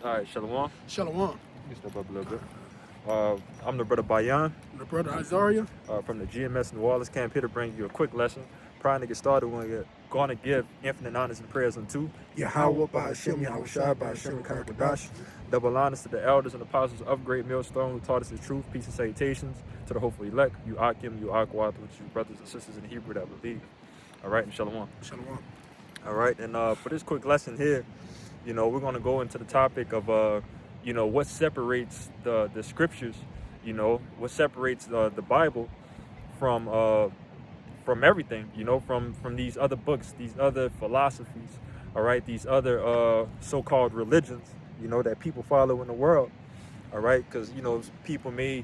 All right, Shalom. Shalom. Let me step up a little bit. I'm the brother Bayan The brother Azaria. from the GMS New Orleans camp, here to bring you a quick lesson. Prior to get started, we're going to give infinite honors and prayers unto Yahweh, Bahashem, Yahushua, Bahashem, Kakadash. double honors to the elders and apostles of Great Millstone who taught us the truth, peace, and salutations to the hopeful elect, you Akim, you Akwad, which you brothers and sisters in Hebrew that believe. All right, and Shalom. Shalom. All right, and for this quick lesson here, we're going to go into the topic of, what separates the scriptures, what separates the Bible from everything, from these other books, these other philosophies, all right, these other so-called religions, that people follow in the world, all right, because, people may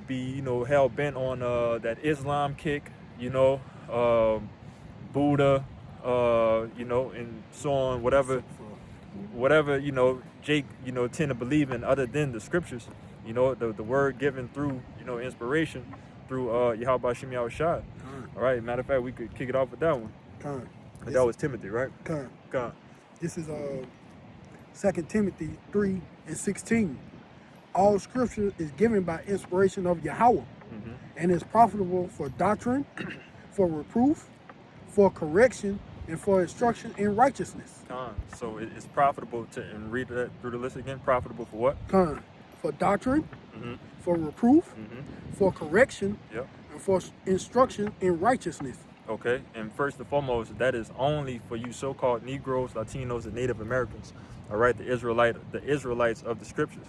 be, hell-bent on that Islam kick, Buddha, and so on, whatever, Jake, tend to believe in other than the scriptures, the word given through, inspiration through Yahweh Shem Yahushua. All right, matter of fact, we could kick it off with that one. That was Timothy, right? Khan. This is 2 Timothy 3:16. All scripture is given by inspiration of Yahweh and is profitable for doctrine, for reproof, for correction, and for instruction in righteousness. So it's profitable to, and read that through the list again, profitable for what? For doctrine, for reproof, for correction, and for instruction in righteousness. Okay, and first and foremost, that is only for you so-called Negroes, Latinos, and Native Americans. All right, the Israelites of the scriptures.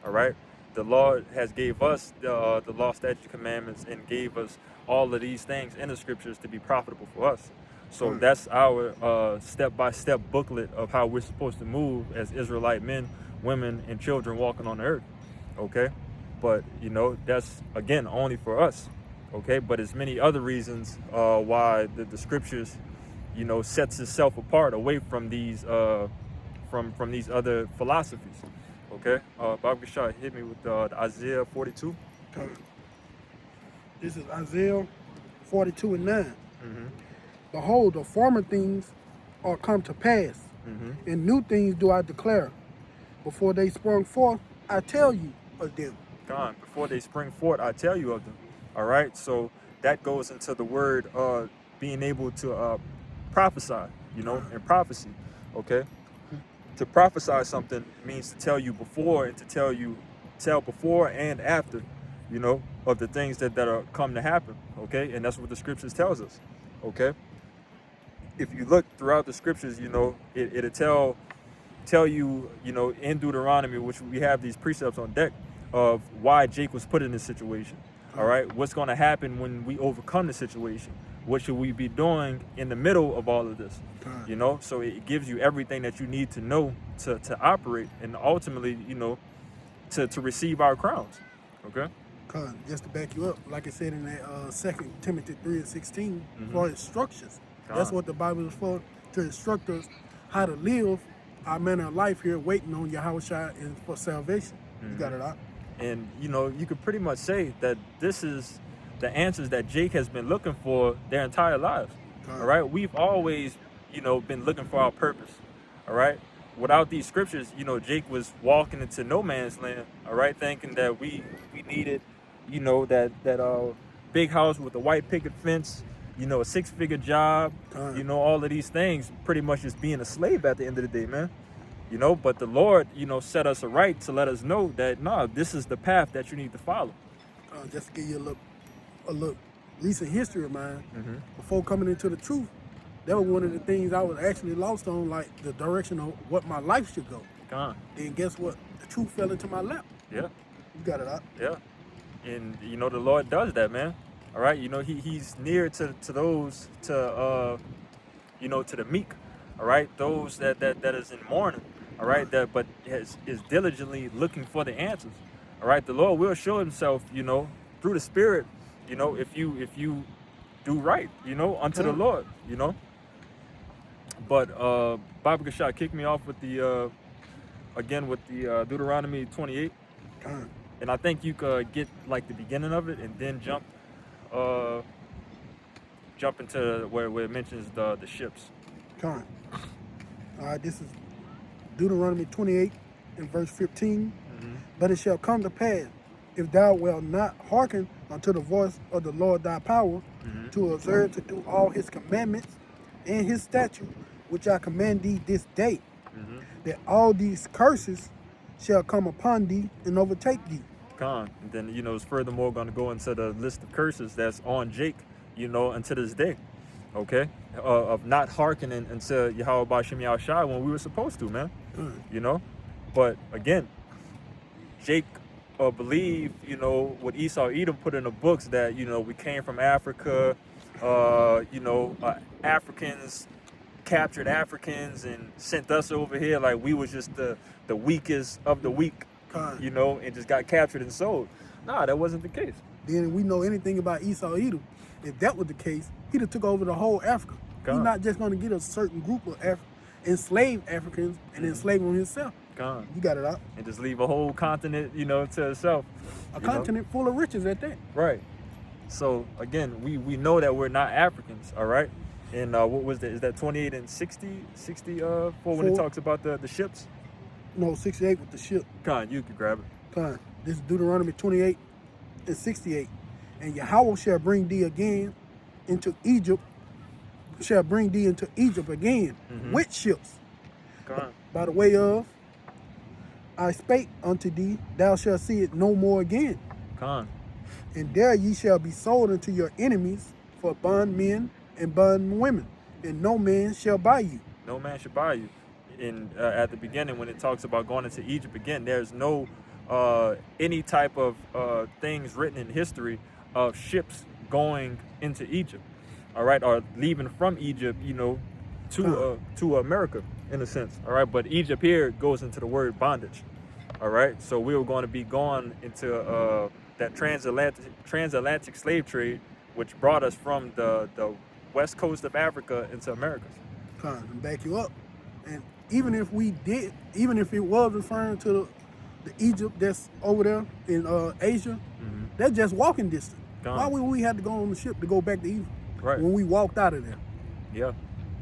All right, the Lord has gave us the law, statute, commandments, and gave us all of these things in the scriptures to be profitable for us. So that's our step-by-step booklet of how we're supposed to move as Israelite men, women, and children walking on the earth. Okay, but that's again only for us. Okay, but there's many other reasons why the scriptures, sets itself apart away from these from these other philosophies. Okay, Bob Gashar hit me with the Isaiah 42. This is Isaiah 42:9. Behold, the former things are come to pass, and new things do I declare. Before they sprung forth, I tell you of them. God, before they spring forth, I tell you of them. All right, so that goes into the word being able to prophesy, and prophecy. Okay, to prophesy something means to tell you before and to tell before and after, of the things that are come to happen. Okay, and that's what the scriptures tells us. Okay, if you look throughout the scriptures, it'll tell you, in Deuteronomy, which we have these precepts on deck of why Jake was put in this situation. All right, what's going to happen when we overcome the situation? What should we be doing in the middle of all of this? So it gives you everything that you need to know to operate and ultimately, to receive our crowns. Okay. Just to back you up, like I said in that 2 Timothy 3:16, for instructions. That's what the Bible is for, to instruct us how to live our manner of life here, waiting on Yahushua and for salvation. You got it out. And, you could pretty much say that this is the answers that Jake has been looking for their entire lives. All right. We've always, been looking for our purpose. All right. Without these scriptures, Jake was walking into no man's land. All right. Thinking that we needed, that big house with a white picket fence, a 6-figure job, all of these things, pretty much just being a slave at the end of the day, man. But the Lord, set us aright to let us know that, this is the path that you need to follow. Just to give you a look recent history of mine, before coming into the truth, that was one of the things I was actually lost on, like the direction of what my life should go. Then guess what? The truth fell into my lap. Yeah. You got it out. Yeah. And, the Lord does that, man. All right. He's near to those, to the meek. All right. Those that is in mourning. All right, but is diligently looking for the answers. All right, the Lord will show himself, through the Spirit, if you do right, unto the Lord, But Baba Gashah kicked me off with the Deuteronomy 28. And I think you could get like the beginning of it and then jump into where it mentions the ships. All right, this is Deuteronomy 28, in verse 15. Mm-hmm. But it shall come to pass, if thou wilt not hearken unto the voice of the Lord thy power, Mm-hmm. to observe to do all his commandments and his statutes, which I command thee this day, Mm-hmm. that all these curses shall come upon thee and overtake thee. And then, it's furthermore going to go into the list of curses that's on Jake, unto this day, okay? Of not hearkening unto Yahweh Ba'Shem Yahushua when we were supposed to, man, But again, Jake believed, what Esau Edom put in the books that, we came from Africa, Africans captured Africans and sent us over here like we was just the weakest of the weak, and just got captured and sold. Nah, that wasn't the case. Then we know anything about Esau Edom. If that was the case, he'd have took over the whole Africa. He's not just going to get a certain group of enslaved Africans and enslave them himself. You got it out. And just leave a whole continent, to itself. A continent full of riches at that. Right. So again, we know that we're not Africans, all right? And what was that? Is that 28 and 64 when it talks about the ships? No, 68 with the ship. You can grab it. This is Deuteronomy 28 and 68. And Yahweh shall bring thee again into Egypt, again with ships. By the way of, I spake unto thee, thou shalt see it no more again. And there ye shall be sold unto your enemies for bondmen and bondwomen, and no man shall buy you. No man should buy you. At the beginning, when it talks about going into Egypt again, there's no any type of things written in history of ships going into Egypt, all right, or leaving from Egypt, to America in a sense, all right. But Egypt here goes into the word bondage, all right. So we were going to be going into that transatlantic slave trade, which brought us from the west coast of Africa into America. And back you up, and even if it was referring to the Egypt that's over there in Asia, that's just walking distance. Why would we have to go on the ship to go back to Egypt when we walked out of there? Yeah.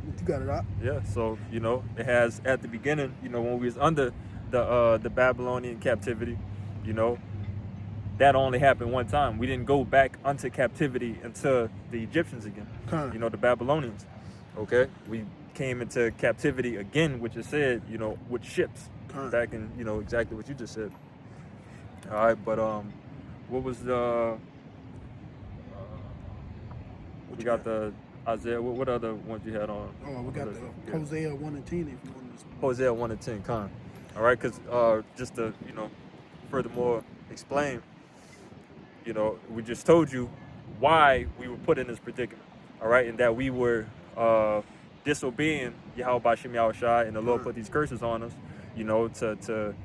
You got it out. Yeah. So it has at the beginning, when we was under the Babylonian captivity, that only happened one time. We didn't go back unto captivity until the Egyptians again. The Babylonians. Okay. We came into captivity again, which is said, with ships. Back in, exactly what you just said. All right, but what was the? We got the Isaiah. What other ones you had on? Oh, we got the Hosea 1 and 10. If you want to. Hosea 1 and 10, All right, because just to furthermore explain, we just told you why we were put in this predicament. All right, and that we were disobeying Yahweh Ba'Shem Yahushua, and the Lord put these curses on us. To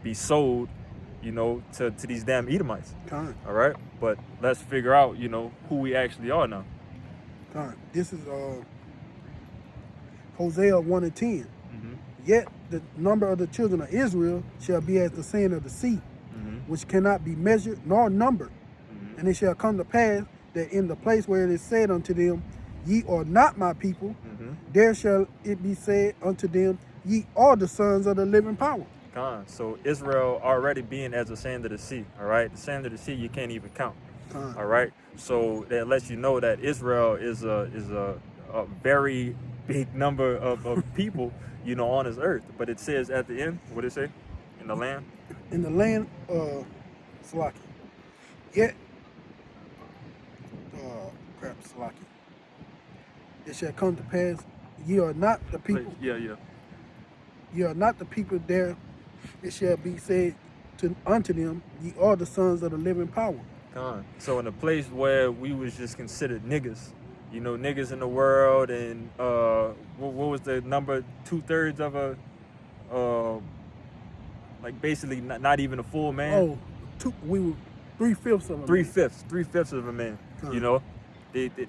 be sold, to these damn Edomites. All right, but let's figure out, who we actually are now. This is Hosea 1 and 10. Yet the number of the children of Israel shall be as the sand of the sea, which cannot be measured nor numbered. And it shall come to pass that in the place where it is said unto them, ye are not my people, there shall it be said unto them, ye are the sons of the living power. So Israel already being as the sand of the sea, all right? The sand of the sea you can't even count, all right? So that lets you know that Israel is a very big number of people, on this earth. But it says at the end, what did it say? In the land? In the land, Salaki. Yet, Salaki. It shall come to pass, ye are not the people. Ye are not the people there. It shall be said unto them, ye are the sons of the living power. So in a place where we was just considered niggas, niggas in the world, and what was the number? 2/3 of a, like basically not even a full man. We were 3/5 of a 3/5 of a man.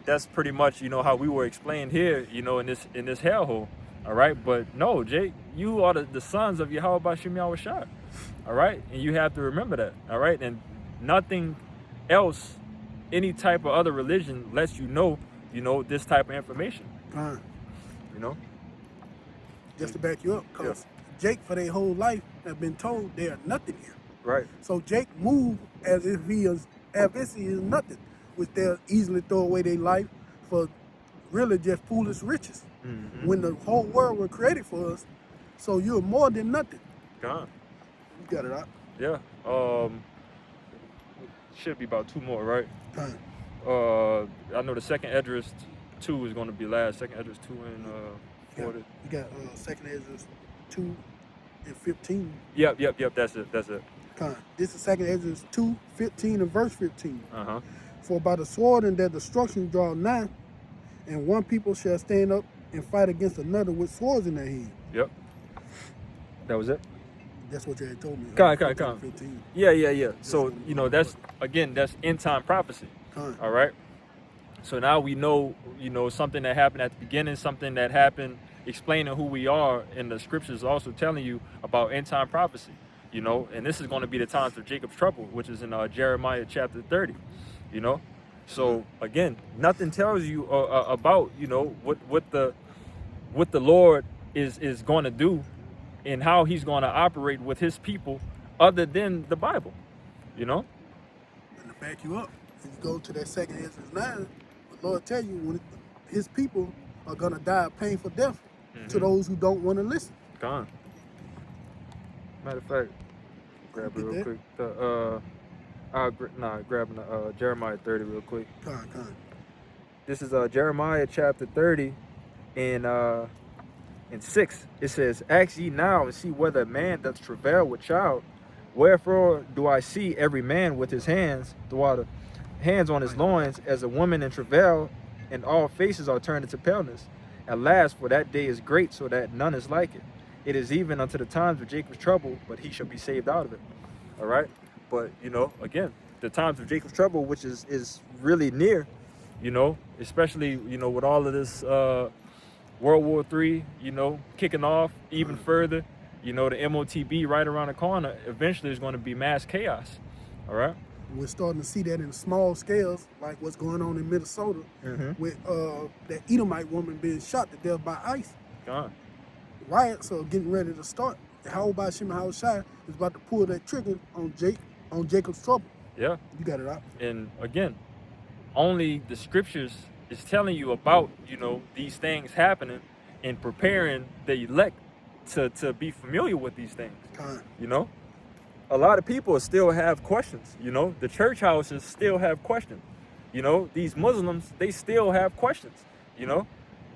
That's pretty much how we were explained here. In this hellhole. All right, but no, Jake, you are the sons of Yahweh Ba'Shem Yahushua. All right, and you have to remember that. All right, and nothing else, any type of other religion lets you know, this type of information. Just to back you up, because Jake for their whole life have been told they are nothing here. Right. So Jake moved as if he is nothing, which they'll easily throw away their life for really just foolish riches. When the whole world was created for us, so you're more than nothing. Gone. You got it out. Yeah. Should be about 2 more, right? Time. I know the second Esdras 2 is going to be last. Second Esdras 2 and 40. You got second Ezra 2 and 15. Yep. That's it. Time. This is second Ezra 2, 15 and verse 15. Uh-huh. For by the sword and their destruction draw nigh, and one people shall stand up and fight against another with swords in their hand. Yep. That was it? That's what you had told me. Come. 15. Yeah. So, that's end time prophecy. Time. All right. So now we know, something that happened at the beginning, something that happened explaining who we are, and the scriptures also telling you about end time prophecy, and this is going to be the times of Jacob's trouble, which is in Jeremiah chapter 30, So again, nothing tells you about, what the Lord is going to do and how he's going to operate with his people other than the Bible, And to back you up, if you go to that second Ezra 9, the Lord tell you when his people are going to die a painful death to those who don't want to listen. Gone. Matter of fact, grab it real quick. Grabbing Jeremiah 30 real quick. Con. This is Jeremiah chapter 30 and 6. It says, Ask ye now and see whether a man doth travail with child. Wherefore do I see every man with his hands on his loins as a woman in travail, and all faces are turned into paleness. At last, for that day is great, so that none is like it. It is even unto the times of Jacob's trouble, but he shall be saved out of it. All right? But, again, the times of Jacob's trouble, which is really near, especially, with all of this World War III, kicking off even further, the MOTB right around the corner, eventually is going to be mass chaos. All right? We're starting to see that in small scales, like what's going on in Minnesota with that Edomite woman being shot to death by ICE. Gone. Riots are getting ready to start. How about Shimon Shai is about to pull that trigger on Jacob's trouble. Yeah. You got it out. And again, only the scriptures is telling you about, these things happening and preparing the elect to be familiar with these things. A lot of people still have questions. The church houses still have questions. These Muslims, they still have questions.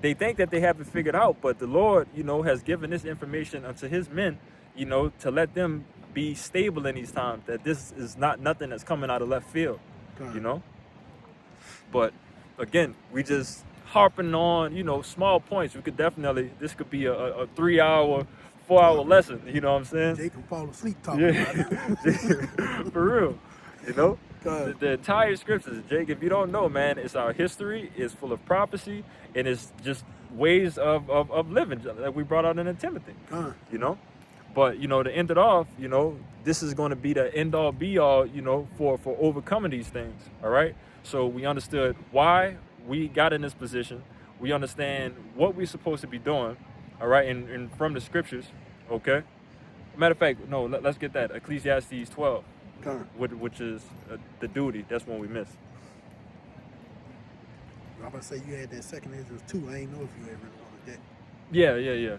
They think that they have it figured out, but the Lord, has given this information unto his men, to let them be stable in these times, that this is not nothing that's coming out of left field, But again, we just harping on, small points. We could definitely, this could be a 3-hour, 4-hour lesson, you know what I'm saying? Jake can fall asleep talking about it. For real, the entire scriptures, Jake, if you don't know, man, it's our history, it's full of prophecy, and it's just ways of living that we brought out in Timothy, But, to end it off, this is going to be the end all be all, for overcoming these things, all right? So we understood why we got in this position. We understand what we're supposed to be doing, all right, and from the scriptures, okay? Matter of fact, no, let's get that. Ecclesiastes 12, which is the duty. That's one we missed. I'm about to say you had that second Ezra 2. I ain't know if you had really wanted that. Yeah.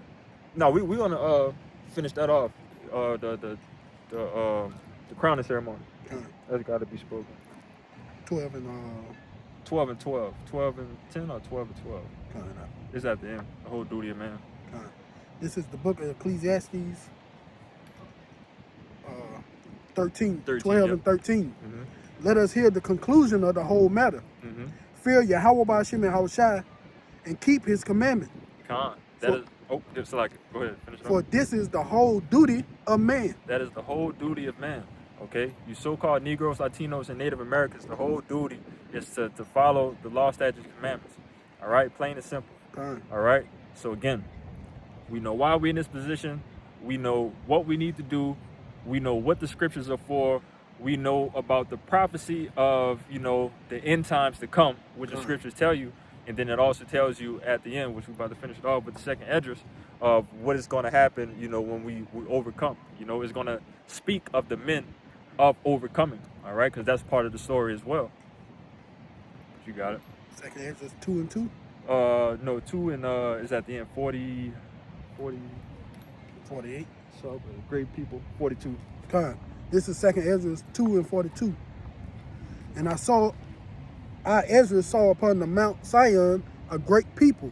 No, we're gonna finish that off. The crowning ceremony. That's got to be spoken. 12 and 12 and 12. 12 and 10 or 12 and 12? It's at the end. The whole duty of man. This is the book of Ecclesiastes 13 12 and 13. Let us hear the conclusion of the whole matter. Fear Yahweh Ba'ashem and Hawashai and keep his commandment. Go ahead, finish it. For this is the whole duty of man. That is the whole duty of man. Okay? You so-called Negroes, Latinos, and Native Americans, the whole duty is to follow the law, statutes, and commandments. All right? Plain and simple. All right? So again, we know why we're in this position. We know what we need to do. We know what the scriptures are for. We know about the prophecy of, the end times to come, which the scriptures tell you, And then it also tells you at the end, which we're about to finish it off with the second Esdras, of what is going to happen, when we overcome. It's going to speak of the men of overcoming, all right? Because that's part of the story as well. You got it. Second Esdras 2 and 2? No, 2 and is at the end, 40, 48. so great people, 42. Con. This is second Esdras 2 and 42. And I Esdras saw upon the Mount Sion a great people,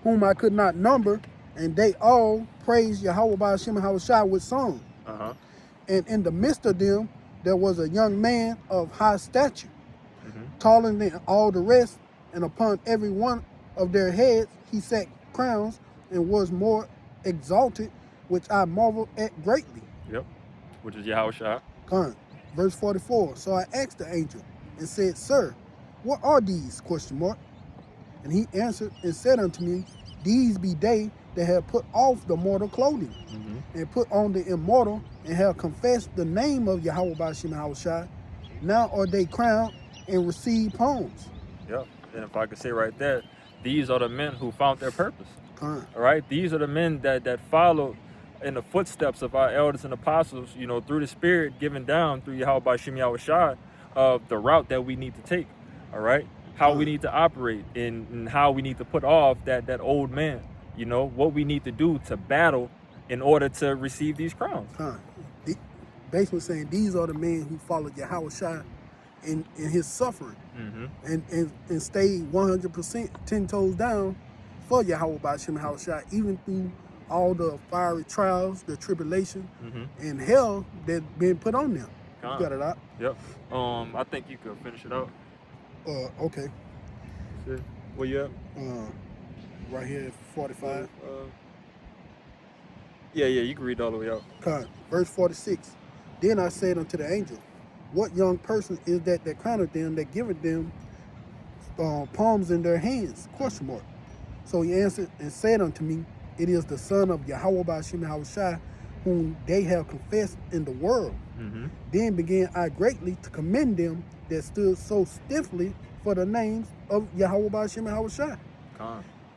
whom I could not number, and they all praised Yahweh by Hashem and Hawashai with song. And in the midst of them, there was a young man of high stature, taller than all the rest, and upon every one of their heads he set crowns, and was more exalted, which I marveled at greatly. Yep, which is Yahushua. Con. Verse 44. So I asked the angel and said, Sir, what are these? ? And he answered and said unto me, These be they that have put off the mortal clothing, and put on the immortal, and have confessed the name of Yahweh by Hashem and Hawashai. Now are they crowned and receive palms. Yep. And if I could say right there, these are the men who found their purpose. Con. All right. These are the men that followed in the footsteps of our elders and apostles, through the Spirit given down through Yahweh by Hashem Yahushai, of the route that we need to take. All right. How we need to operate, and how we need to put off that old man. What we need to do to battle in order to receive these crowns. Basically saying these are the men who followed Yahushua in his suffering, and stayed 100% 10 toes down for Yahweh by Hashem and Hawashai, even through all the fiery trials, the tribulation, and hell that been put on them. You got it out? Yep. I think you could finish it out. Okay. Shit. Where you at? Right here at 45. Yeah, you can read all the way out. Verse 46. Then I said unto the angel, What young person is that crowned them, that giveth them palms in their hands? ? So he answered and said unto me, It is the son of Yahweh by Hashem and Hawashai, whom they have confessed in the world. Then began I greatly to commend them that stood so stiffly for the names of Yahweh by Hashem and Hawashai.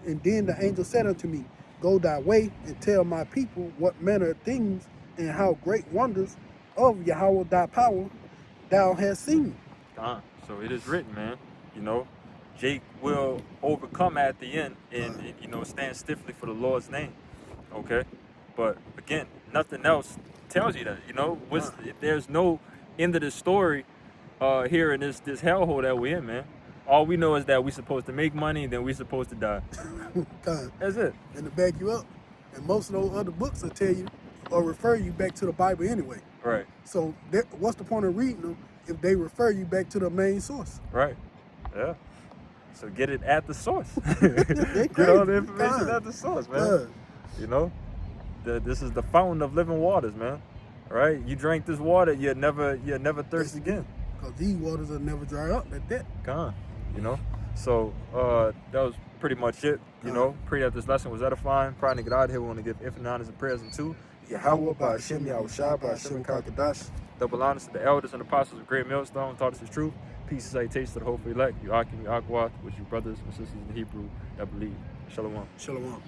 And then the angel said unto me, Go thy way and tell my people what manner of things and how great wonders of Yahweh thy power thou hast seen. So it is written, man. Jake will overcome at the end and stand stiffly for the Lord's name. Okay? But again, nothing else tells you that. There's no end of the story here in this hellhole that we're in, man. All we know is that we're supposed to make money, and then we're supposed to die. That's it. And to back you up, and most of those other books will tell you or refer you back to the Bible anyway. Right. So what's the point of reading them if they refer you back to the main source? Right. Yeah. So get it at the source. Get all the information at the source, man. This is the fountain of living waters, man. All right. You drink this water, you'll never thirst again. Because these waters will never dry up like that. So that was pretty much it. Pray that this lesson was edifying. Probably to get out of here, we want to give infinite honors and prayers unto Yahweh by Hashem Yahushai by Hashem Kakadash. Double honors to the elders and apostles of Great Millstone, taught us the truth. Peace and salutations to the hopeful elect. Yuakim, Yuakwath, with you brothers and sisters in Hebrew that believe. Shalom. Shalom.